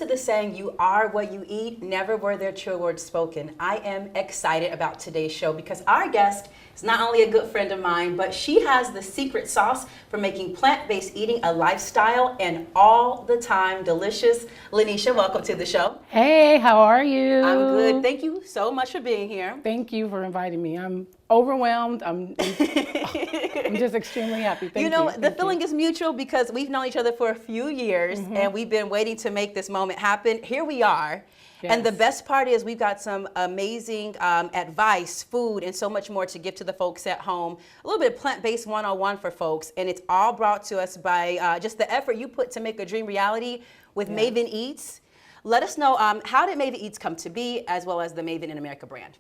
to the saying, you are what you eat? Never were there true words spoken. I am excited about today's show because our guest is not only a good friend of mine, but she has the secret sauce for making plant-based eating a lifestyle and all the time delicious. Lanisha, welcome to the show. Hey, how are you? I'm good. Thank you so much for being here. Thank you for inviting me. I'm overwhelmed. I'm just extremely happy. Thank you. You know, the feeling is mutual because we've known each other for a few years and we've been waiting to make this moment happen. Here we are. Yes. And the best part is we've got some amazing advice, food, and so much more to give to the folks at home. A little bit of plant-based 101 for folks. And it's all brought to us by just the effort you put to make a dream reality with Maven Eats. Let us know, how did Maven Eats come to be, as well as the Maven America brand?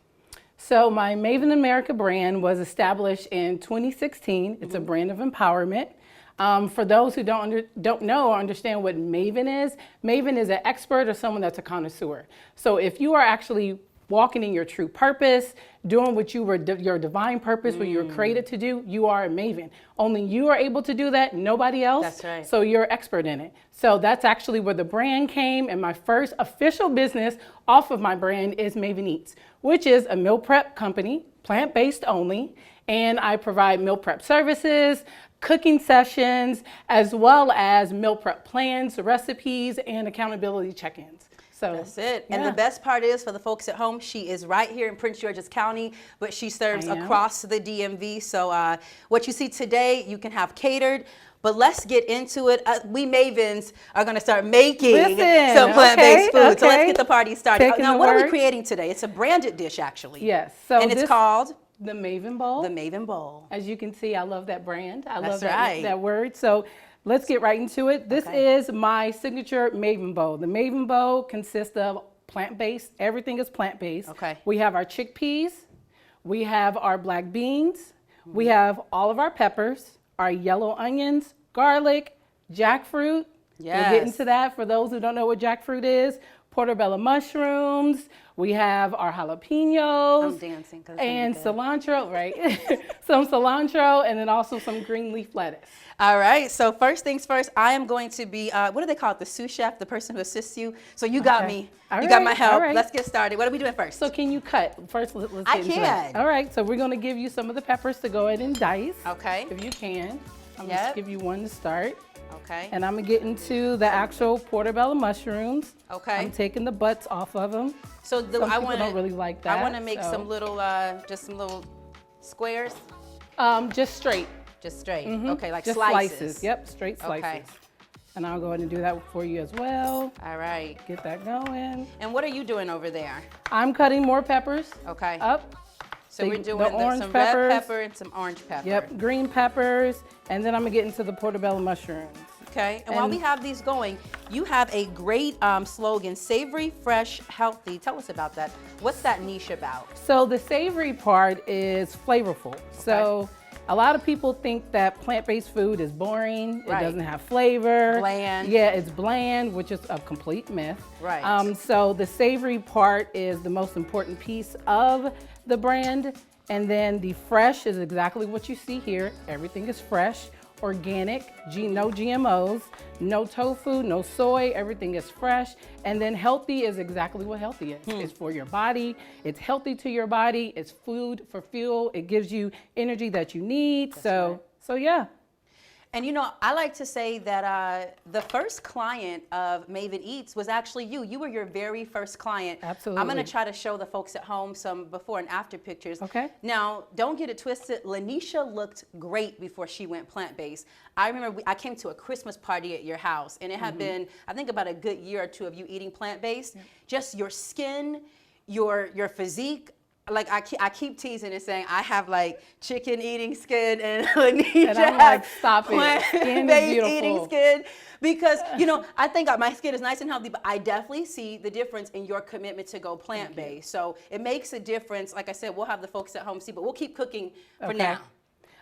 So my Maven America brand was established in 2016. It's a brand of empowerment. For those who don't know or understand what Maven is an expert or someone that's a connoisseur. So if you are actually walking in your true purpose, doing what you were, your divine purpose, what you were created to do, you are a Maven. Only you are able to do that, nobody else. That's right. So you're an expert in it. So that's actually where the brand came, and my first official business off of my brand is Maven Eats, which is a meal prep company, plant-based only, and I provide meal prep services, cooking sessions, as well as meal prep plans, recipes, and accountability check-ins. So that's it. Yeah. And the best part is, for the folks at home, she is right here in Prince George's County, but she serves across the DMV. So what you see today, you can have catered. But let's get into it. We Mavens are going to start making some plant-based food. Okay. So let's get the party started. Now, what are we work. creating today? It's a branded dish, actually. Yes. So and it's called? The Maven Bowl. The Maven Bowl. As you can see, I love that brand. I love right. that word. So let's get right into it. This is my signature Maven Bowl. The Maven Bowl consists of plant-based. Everything is plant-based. Okay. We have our chickpeas. We have our black beans. We have all of our peppers, our yellow onions, garlic, jackfruit. Yes. We'll get into that for those who don't know what jackfruit is. Portobello mushrooms. We have our jalapenos. I'm dancing. And cilantro, right? Some cilantro, and then also some green leaf lettuce. All right, so first things first, I am going to be, what do they call it, the sous chef, the person who assists you. So you got me. You got my help. Let's get started. What are we doing first? So can you cut? First, let's get into can. it. All right, so we're going to give you some of the peppers to go ahead and dice. Okay. If you can. I'm going to give you one to start. Okay. And I'm going to get into the actual portobello mushrooms. Okay. I'm taking the butts off of them. So Some people don't really like that. I want to make some little, just some little squares. Just straight. Just straight. Okay, like Just slices. Yep, straight slices. Okay. And I'll go ahead and do that for you as well. All right. Get that going. And what are you doing over there? I'm cutting more peppers. Okay. Up. So we're doing some red pepper and some orange pepper. Yep, green peppers. And then I'm going to get into the portobello mushrooms. Okay, and while we have these going, you have a great slogan, savory, fresh, healthy. Tell us about that. What's that niche about? So the savory part is flavorful. So a lot of people think that plant-based food is boring. It doesn't have flavor. Bland. Yeah, it's bland, which is a complete myth. Right. So the savory part is the most important piece of the brand. And then the fresh is exactly what you see here. Everything is fresh, organic, no GMOs, no tofu, no soy, everything is fresh. And then healthy is exactly what healthy is. It's for your body, it's healthy to your body, it's food for fuel, it gives you energy that you need. So yeah. And you know, I like to say that the first client of Maven Eats was actually you. You were your very first client. Absolutely. I'm going to try to show the folks at home some before and after pictures. Okay. Now, don't get it twisted. Lanisha looked great before she went plant-based. I remember I came to a Christmas party at your house, and it had been, I think, about a good year or two of you eating plant-based. Just your skin, your physique. Like I keep teasing and saying I have like chicken eating skin and Lanisha And I'm like, stop it. plant-based eating skin, because you know I think my skin is nice and healthy, but I definitely see the difference in your commitment to go plant-based. So it makes a difference. Like I said, we'll have the folks at home see, but we'll keep cooking for now.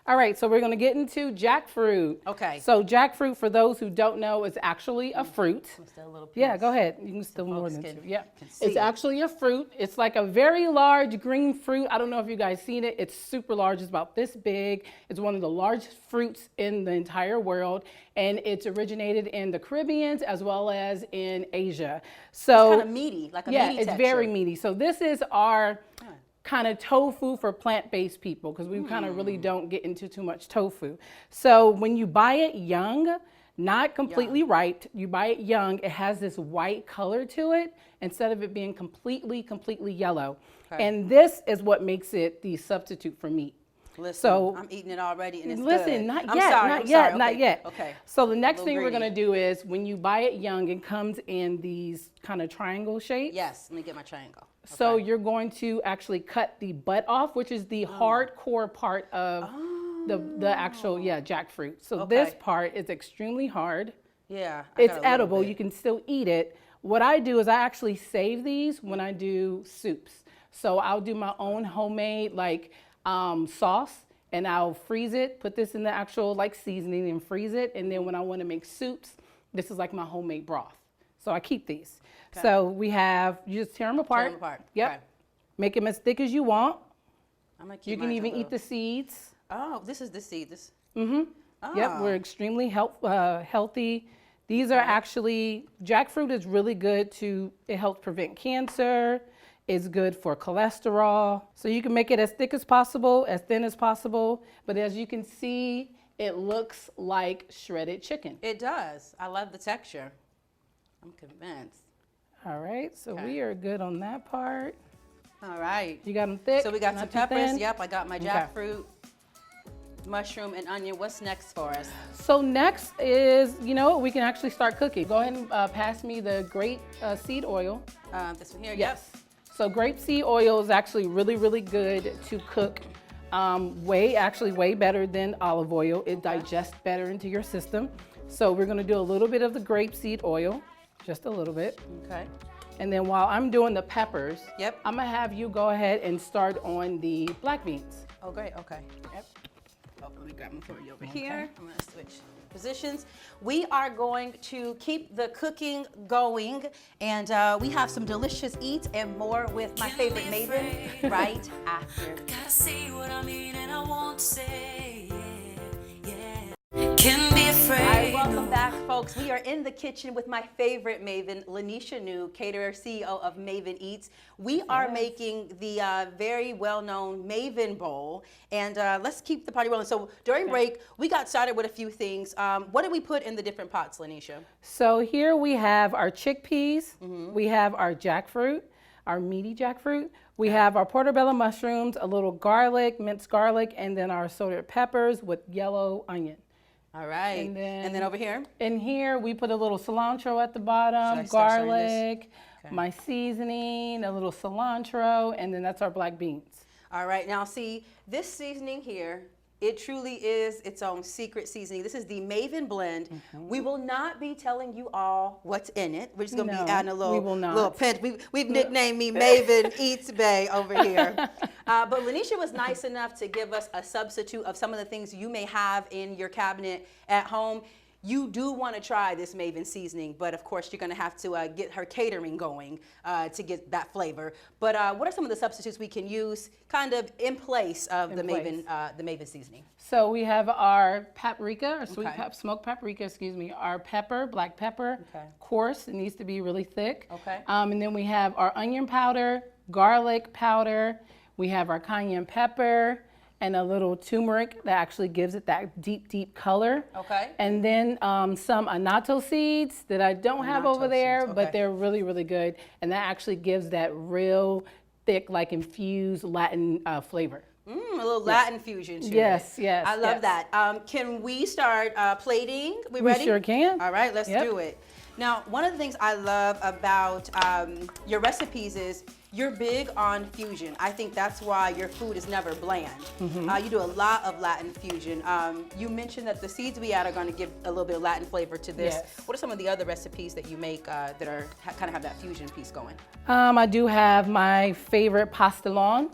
All right, so we're going to get into jackfruit. Okay. So jackfruit, for those who don't know, is actually a fruit. Still a little piece. Yeah, go ahead. You can still more folks than can- two. Yeah, can see it's it. actually a fruit. It's like a very large green fruit. I don't know if you guys seen it. It's super large. It's about this big. It's one of the largest fruits in the entire world, and it's originated in the Caribbean as well as in Asia. So Kind of meaty, like a yeah, meaty it's texture. very meaty. So this is our kind of tofu for plant-based people, because we kind of really don't get into too much tofu. So when you buy it young, not completely ripe, you buy it young, it has this white color to it instead of it being completely yellow. Okay. And this is what makes it the substitute for meat. Listen, So- I'm eating it already and it's Listen, good. not I'm yet, sorry, not I'm yet, sorry. not Okay, yet. Okay. So the next little thing we're greedy. gonna do is, when you buy it young, it comes in these kind of triangle shapes. Yes, let me get my triangle. So Okay. you're going to actually cut the butt off, which is the hardcore part of the actual jackfruit. So this Okay. part is extremely hard. Yeah. I It's got a little edible. bit. You can still eat it. What I do is I actually save these when I do soups. So I'll do my own homemade sauce, and I'll freeze it, put this in the actual seasoning and freeze it. And then when I want to make soups, this is like my homemade broth. So I keep these. Okay. So you just tear them apart. them apart. Yep. Okay. Make them as thick as you want. I'm gonna keep You can mine a even eat little- the seeds. Oh, this is the seed. This. Yep, Oh. we're extremely healthy. These are actually, jackfruit is really good it helps prevent cancer. It's good for cholesterol. So you can make it as thick as possible, as thin as possible. But as you can see, it looks like shredded chicken. It does. I love the texture. I'm convinced. All right, so Okay. we are good on that part. All right. You got them thick? So we got not some too peppers. thin? Yep, I got my Okay. jackfruit, mushroom, and onion. What's next for us? So next is, you know what, we can actually start cooking. Go ahead and pass me the grape seed oil. This one here. Yes. So grapeseed oil is actually really good to cook. Way better than olive oil. It digests better into your system. So we're gonna do a little bit of the grapeseed oil, just a little bit. Yep. Okay. And then while I'm doing the peppers, Yep. I'm gonna have you go ahead and start on the black beans. Oh, great. Okay. Yep. Oh, let me grab them for you over here. I'm gonna switch positions. We are going to keep the cooking going, and we have some delicious eats and more with my favorite Maven right after. Gotta say what I mean and I won't say, yeah. Can be afraid. All right, welcome back, folks. We are in the kitchen with my favorite Maven, Lanisha New, Caterer, CEO of Maven Eats. We are making the very well-known Maven Bowl, and let's keep the party rolling. So during break, we got started with a few things. What did we put in the different pots, Lanisha? So here we have our chickpeas, we have our jackfruit, our meaty jackfruit, we have our portobello mushrooms, a little garlic, minced garlic, and then our sauteed peppers with yellow onion. All right. And then over here? In here, we put a little cilantro at the bottom, Should I start stirring this? garlic, my seasoning, a little cilantro, and then that's our black beans. All right. Now, see, this seasoning here, it truly is its own secret seasoning. This is the Maven blend. We will not be telling you all what's in it. We're just going to No, be adding a we will not. little pinch. We've nicknamed me Maven Eats Bay over here. But Lanisha was nice enough to give us a substitute of some of the things you may have in your cabinet at home. You do want to try this Maven seasoning, but of course you're going to have to get her catering going to get that flavor. But what are some of the substitutes we can use kind of in place of the Maven seasoning? So we have our paprika, or sweet Okay. smoked paprika, excuse me, our pepper, black pepper, Okay. coarse, it needs to be really thick. Okay. And then we have our onion powder, garlic powder, we have our cayenne pepper, and a little turmeric that actually gives it that deep color. Okay. And then some annatto seeds that I don't have Annatto over there, seeds, but okay. they're really good. And that actually gives that real thick, infused Latin flavor. A little Latin fusion to Yes, it. yes, I love yes. that. Can we start plating? We We ready? sure can. All right, let's Yep. do it. Now, one of the things I love about your recipes is You're big on fusion. I think that's why your food is never bland. You do a lot of Latin fusion. You mentioned that the seeds we add are going to give a little bit of Latin flavor to this. Yes. What are some of the other recipes that you make that are kind of have that fusion piece going? I do have my favorite pastelon.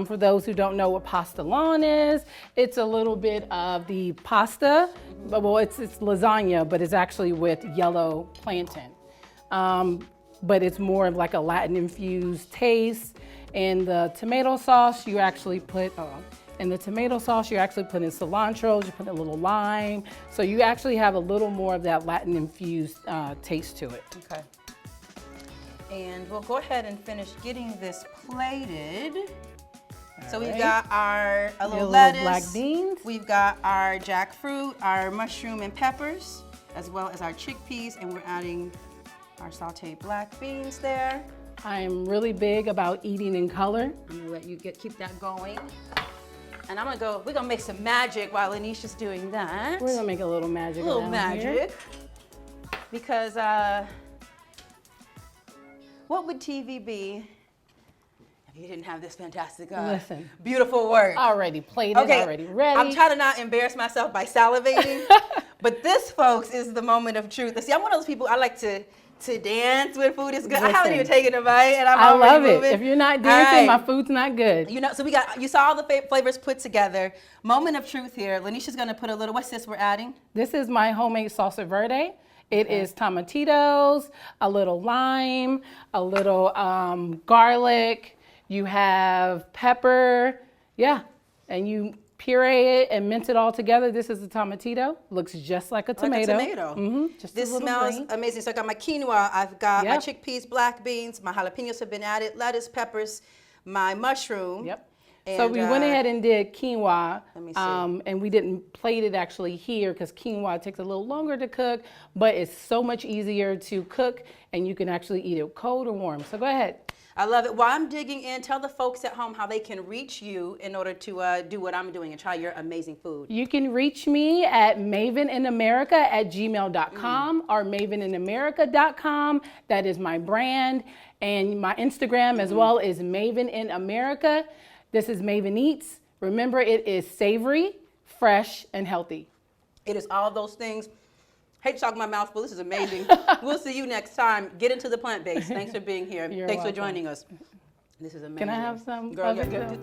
For those who don't know what pastelon is, it's a little bit of the pasta. Well, it's lasagna, but it's actually with yellow plantain. But it's more of like a Latin infused taste. And the tomato sauce, you actually put, in cilantro, you put a little lime. So you actually have a little more of that Latin infused taste to it. Okay. And we'll go ahead and finish getting this plated. So we've got our a little lettuce, black beans. We've got our jackfruit, our mushroom and peppers, as well as our chickpeas, and we're adding our sauteed black beans there. I am really big about eating in color. I'm gonna let you keep that going. And we're gonna make some magic while Lanisha's doing that. We're gonna make a little magic. A little around magic. here. Because what would TV be if you didn't have this fantastic, Listen. beautiful work? Already plated, already ready. I'm trying to not embarrass myself by salivating, but this, folks, is the moment of truth. See, I'm one of those people, I like to dance when food is good. I haven't even taken a bite, and I love it. moving. If you're not dancing, my food's not good. You know, so you saw all the flavors put together. Moment of truth here. Lanisha's gonna put a little, what's this we're adding? This is my homemade salsa verde. It is tomatillos, a little lime, a little garlic. You have pepper, and you puree it and mince it all together. This is a tomatillo. Looks just like a tomato. Just this a little smells green. amazing. So I got my quinoa, I've got my chickpeas, black beans, my jalapenos have been added, lettuce, peppers, my mushroom. And, so we went ahead and did quinoa, let me see. and we didn't plate it actually here because quinoa takes a little longer to cook, but it's so much easier to cook, and you can actually eat it cold or warm. So go ahead. I love it. While I'm digging in, tell the folks at home how they can reach you in order to do what I'm doing and try your amazing food. You can reach me at maveninaamerica@gmail.com or maveninamerica.com. That is my brand. And my Instagram as well is Maven in America. This is Maven Eats. Remember, it is savory, fresh, and healthy. It is all those things. Hate to talk my mouth full. This is amazing. We'll see you next time. Get into the plant-based. Thanks for being here. You're Thanks welcome. for joining us. This is amazing. Can I have some? Girl, of it, yeah, though?